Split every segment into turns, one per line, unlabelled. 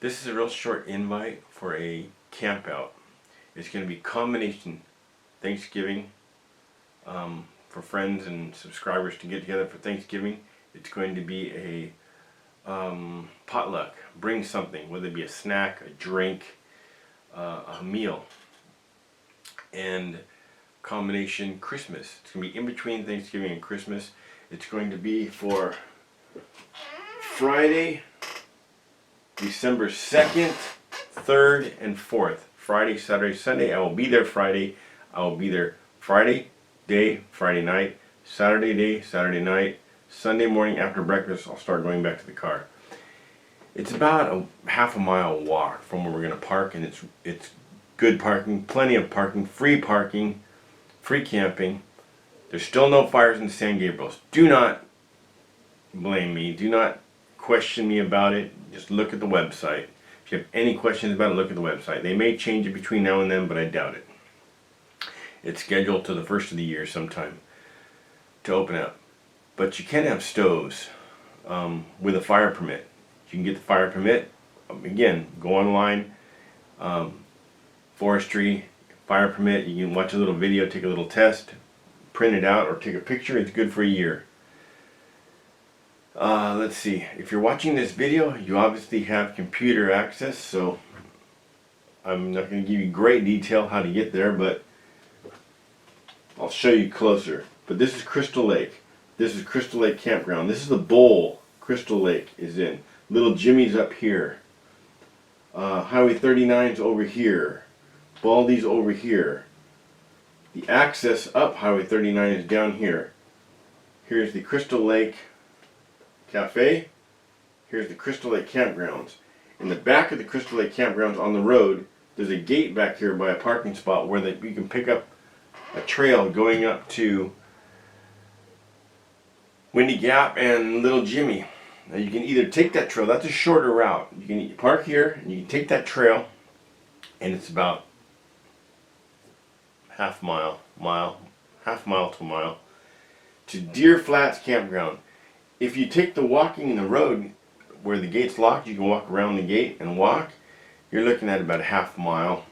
This is a real short invite for a camp out. It's going to be combination Thanksgiving for friends and subscribers to get together for Thanksgiving. It's going to be a potluck. Bring something, whether it be a snack, a drink, a meal. And combination Christmas. It's going to be in between Thanksgiving and Christmas. It's going to be for Friday, December 2nd, 3rd, and 4th. Friday, Saturday, Sunday. I will be there Friday. I will be there Friday day, Friday night, Saturday day, Saturday night, Sunday morning after breakfast. I'll start going back to the car. It's about a half a mile walk from where we're going to park, and it's good parking, plenty of parking, free camping. There's still no fires in San Gabriel's. Do not blame me. Do not question me about it. Just look at the website. If you have any questions about it, look at the website. They may change it between now and then, but I doubt it. It's scheduled to the first of the year sometime to open up. But you can have stoves with a fire permit. You can get the fire permit. Again, go online, forestry, fire permit. You can watch a little video, take a little test, print it out, or take a picture. It's good for a year. Let's see. If you're watching this video, you obviously have computer access, so I'm not going to give you great detail how to get there, but I'll show you closer. But this is Crystal Lake. This is Crystal Lake Campground. This is the bowl Crystal Lake is in. Little Jimmy's up here. Highway 39's over here. Baldy's over here. The access up Highway 39 is down here. Here's the Crystal Lake Cafe. Here's the Crystal Lake Campgrounds. In the back of the Crystal Lake Campgrounds on the road, there's a gate back here by a parking spot where you can pick up a trail going up to Windy Gap and Little Jimmy. Now you can either take that trail, that's a shorter route. You can park here and you can take that trail, and it's about half mile to a mile to Deer Flats Campground. If you take the walking in the road where the gate's locked, you can walk around the gate and walk. You're looking at about a half mile.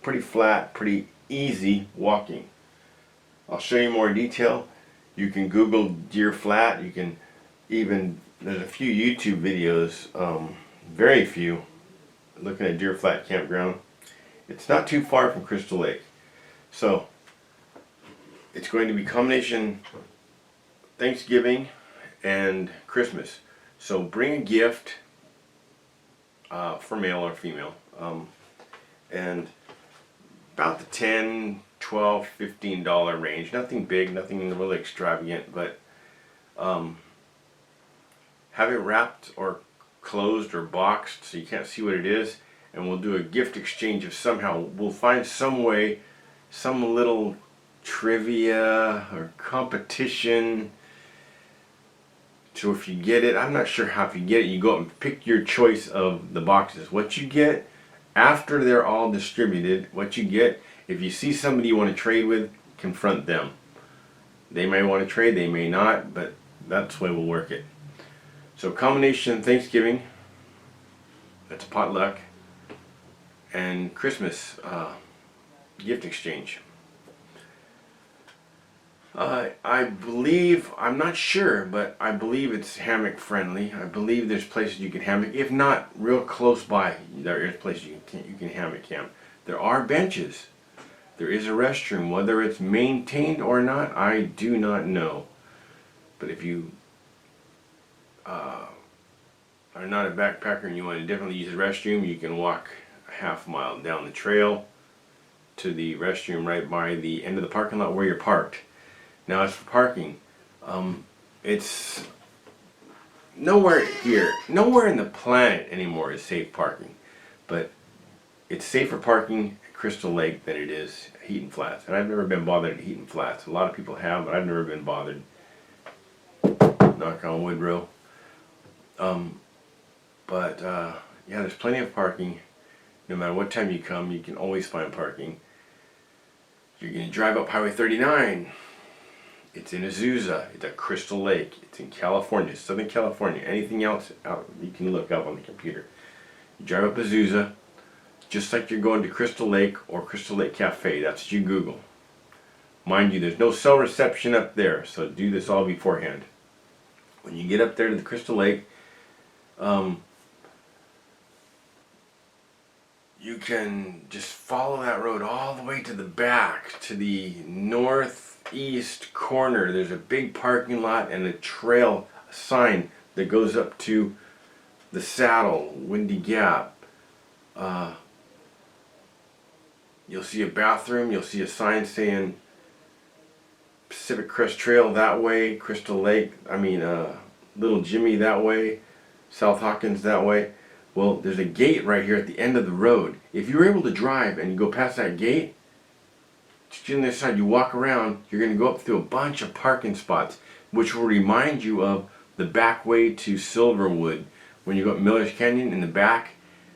Pretty flat, pretty easy walking. I'll show you more detail. You can Google Deer Flat. You can even, there's a few YouTube videos, very few, looking at Deer Flat Campground. It's not too far from Crystal Lake. So, it's going to be combination Thanksgiving and Christmas. So bring a gift for male or female, and about the $10, $12, $15 range. Nothing big, nothing really extravagant, but have it wrapped or closed or boxed so you can't see what it is, and we'll do a gift exchange of somehow. We'll find some way, some little trivia or competition. So if you get it, I'm not sure how, if you get it, you go up and pick your choice of the boxes. What you get after they're all distributed, what you get, if you see somebody you want to trade with, confront them. They may want to trade, they may not, but that's the way we'll work it. So combination Thanksgiving, that's potluck, and Christmas gift exchange. I believe, I'm not sure, but I believe it's hammock friendly. I believe there's places you can hammock. If not, real close by, there is places you can hammock camp. There are benches. There is a restroom. Whether it's maintained or not, I do not know. But if you are not a backpacker and you want to definitely use the restroom, you can walk a half mile down the trail to the restroom right by the end of the parking lot where you're parked. Now as for parking, it's nowhere in the planet anymore is safe parking, but it's safer parking at Crystal Lake than it is at Heaton Flats. And I've never been bothered at Heaton Flats. A lot of people have, but I've never been bothered. Knock on wood, bro. Yeah, there's plenty of parking. No matter what time you come, you can always find parking. You're going to drive up Highway 39. It's in Azusa. It's at Crystal Lake. It's in California, Southern California. Anything else out, you can look up on the computer. You drive up Azusa, just like you're going to Crystal Lake or Crystal Lake Cafe. That's what you Google. Mind you, there's no cell reception up there, so do this all beforehand. When you get up there to the Crystal Lake, you can just follow that road all the way to the back, to the northeast corner. There's a big parking lot and a trail, a sign that goes up to the Saddle, Windy Gap. You'll see a bathroom, you'll see a sign saying Pacific Crest Trail that way, Crystal Lake, Little Jimmy that way, South Hawkins that way. Well, there's a gate right here at the end of the road. If you're able to drive and you go past that gate, just on the other side, you walk around, you're going to go up through a bunch of parking spots, which will remind you of the back way to Silverwood. When you go up Miller's Canyon in the back,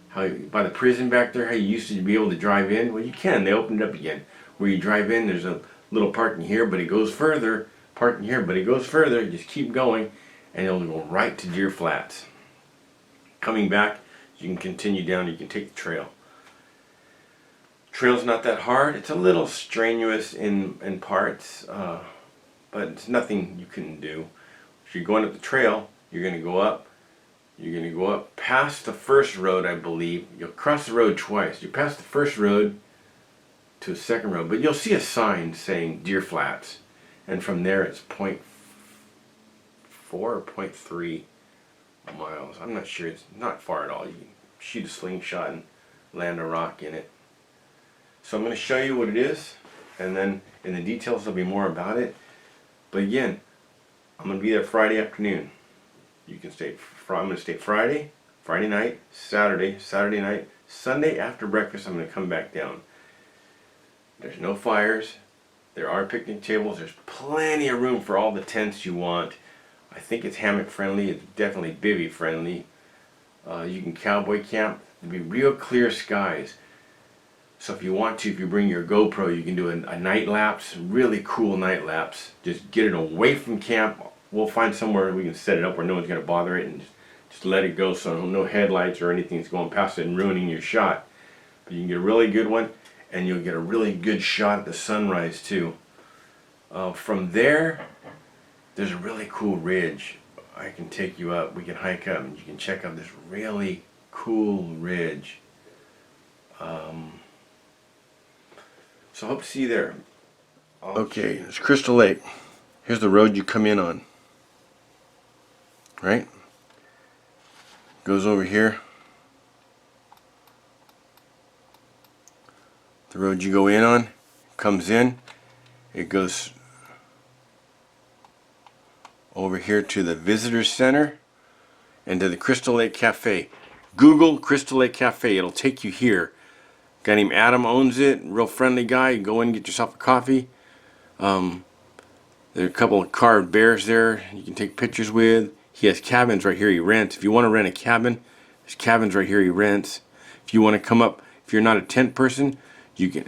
how by the prison back there, how you used to be able to drive in. Well, you can. They opened it up again. Where you drive in, there's a little parking here, but it goes further. Parking here, but it goes further. You just keep going, and it'll go right to Deer Flats. Coming back, you can continue down. You can take the trail. Trail's not that hard. It's a little strenuous in parts, but it's nothing you couldn't do. If you're going up the trail, you're going to go up. You're going to go up past the first road, I believe. You'll cross the road twice. You pass the first road to a second road, but you'll see a sign saying Deer Flats, and from there it's 0.4 or 0.3 miles. I'm not sure. It's not far at all. You can shoot a slingshot and land a rock in it. So I'm going to show you what it is, and then in the details there'll be more about it. But again, I'm going to be there Friday afternoon. You can stay. I'm going to stay Friday night, Saturday night, Sunday after breakfast. I'm going to come back down. There's no fires. There are picnic tables. There's plenty of room for all the tents you want. I think it's hammock friendly. It's definitely bivvy friendly. You can cowboy camp. There'll be real clear skies. So if you want to, if you bring your GoPro, you can do a night lapse, really cool night lapse. Just get it away from camp. We'll find somewhere we can set it up where no one's going to bother it, and just let it go so no headlights or anything's going past it and ruining your shot. But you can get a really good one, and you'll get a really good shot at the sunrise too. From there, there's a really cool ridge. I can take you up. We can hike up, and you can check out this really cool ridge. So I hope to see you there. Okay, it's Crystal Lake. Here's the road you come in on. Right? Goes over here. The road you go in on comes in. It goes over here to the Visitor Center and to the Crystal Lake Cafe. Google Crystal Lake Cafe. It'll take you here. A guy named Adam owns it. Real friendly guy. You go in and get yourself a coffee. There are a couple of carved bears there you can take pictures with. He has cabins right here he rents. If you want to rent a cabin, there's cabins right here he rents. If you want to come up, if you're not a tent person, you can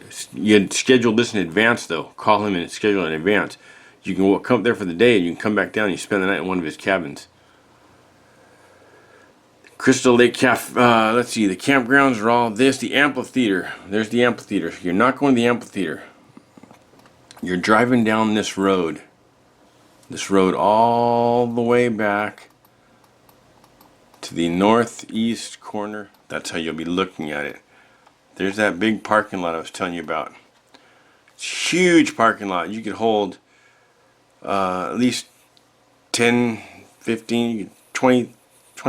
schedule this in advance though. Call him and schedule it in advance. You can come up there for the day and you can come back down and you spend the night in one of his cabins. Crystal Lake Cafe, let's see, the campgrounds are all this. The amphitheater, there's the amphitheater. You're not going to the amphitheater. You're driving down this road. This road all the way back to the northeast corner. That's how you'll be looking at it. There's that big parking lot I was telling you about. It's a huge parking lot. You could hold at least 10, 15, 20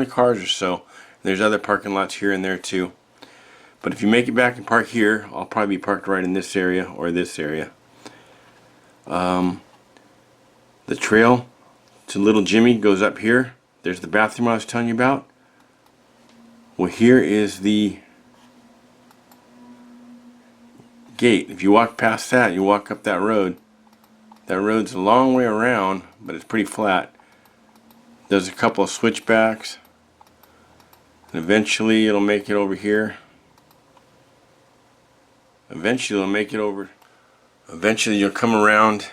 cars or so. There's other parking lots here and there too. But if you make it back and park here, I'll probably be parked right in this area or this area. The trail to Little Jimmy goes up here. There's the bathroom I was telling you about. Well, here is the gate. If you walk past that, you walk up that road. That road's a long way around, but it's pretty flat. There's a couple of switchbacks. And eventually it'll make it over here. Eventually it'll make it over. Eventually you'll come around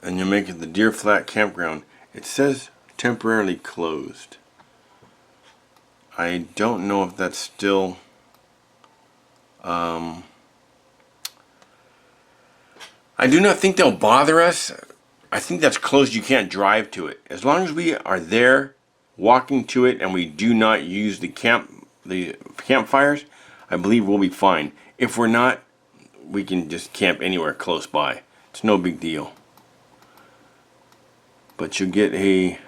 and you'll make it the Deer Flat Campground. It says temporarily closed. I don't know if that's still I do not think they'll bother us. I think that's closed. You can't drive to it. As long as we are there walking to it and we do not use the campfires, I believe we'll be fine. If we're not, we can just camp anywhere close by. It's no big deal. But you'll get a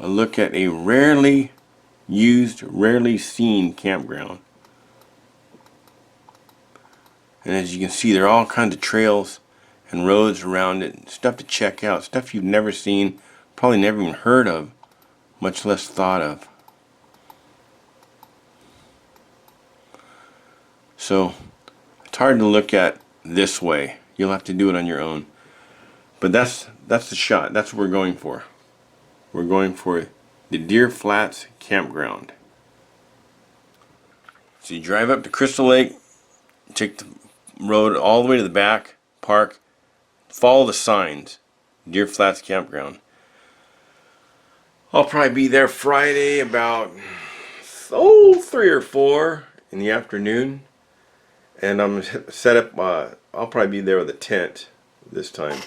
look at a rarely used, rarely seen campground. And as you can see, there are all kinds of trails and roads around it, stuff to check out, stuff you've never seen, probably never even heard of, much less thought of. So it's hard to look at this way. You'll have to do it on your own. But that's the shot. That's what we're going for. We're going for the Deer Flats Campground. So you drive up to Crystal Lake, take the road all the way to the back, park, follow the signs, Deer Flats Campground. I'll probably be there Friday about 3 or 4 in the afternoon, and I'm set up. I'll probably be there with a tent this time,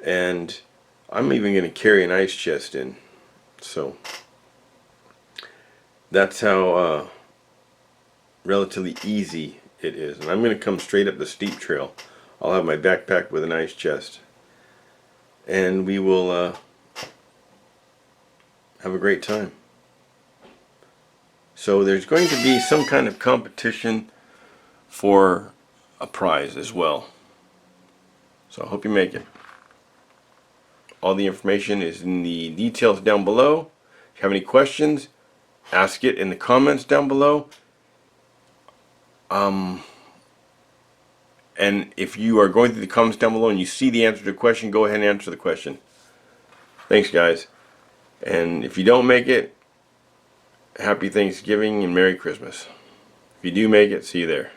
and I'm even going to carry an ice chest in. So that's how relatively easy it is. And I'm going to come straight up the steep trail. I'll have my backpack with an ice chest, and we will have a great time. So there's going to be some kind of competition for a prize as well. So I hope you make it. All the information is in the details down below. If you have any questions, ask it in the comments down below. And if you are going through the comments down below and you see the answer to the question, go ahead and answer the question. Thanks, guys. And if you don't make it, Happy Thanksgiving and Merry Christmas. If you do make it, see you there.